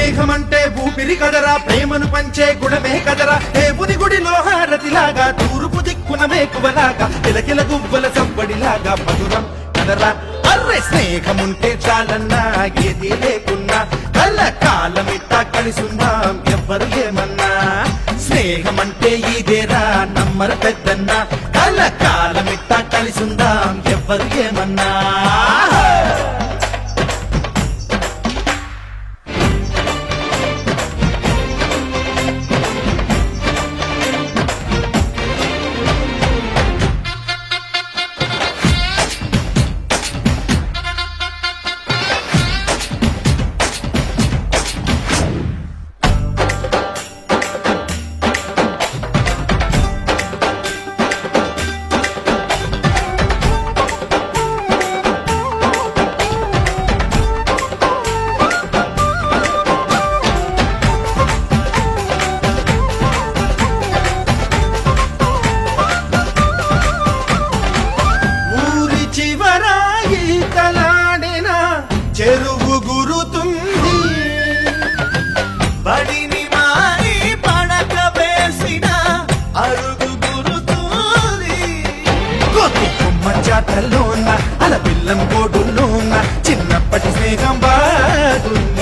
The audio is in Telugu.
స్నేహమంటే ఊపిరి కదరా, ప్రేమను పంచే గుణమే కదరా, దేవుని గుడిలో హారతిలాగా, తూర్పు దిక్కున మేకువలాగా, కిలకిల గువ్వల సవ్వడిలాగా మధురం కదరా. అర్రే స్నేహముంటే చాలన్నా ఏది లేకున్నా, కళ్ళ కాలమిట్టా కలిసుందాం ఎవ్వరు ఏమన్నా. స్నేహమంటే ఇదేరా నమ్మరు పెద్దన్నా, కళ్ళ కాలమిట్టా కలిసుందాం ఎవ్వరు ఏమన్నా. చెరువు గురుతుంది, బడిని మారి పడక వేసిన అరుగు గురుతుంది. కోతి కొమ్మ జాతరలోన అల పిల్లం కోడులోన చిన్నప్పటి స్నేహం బాగుంది.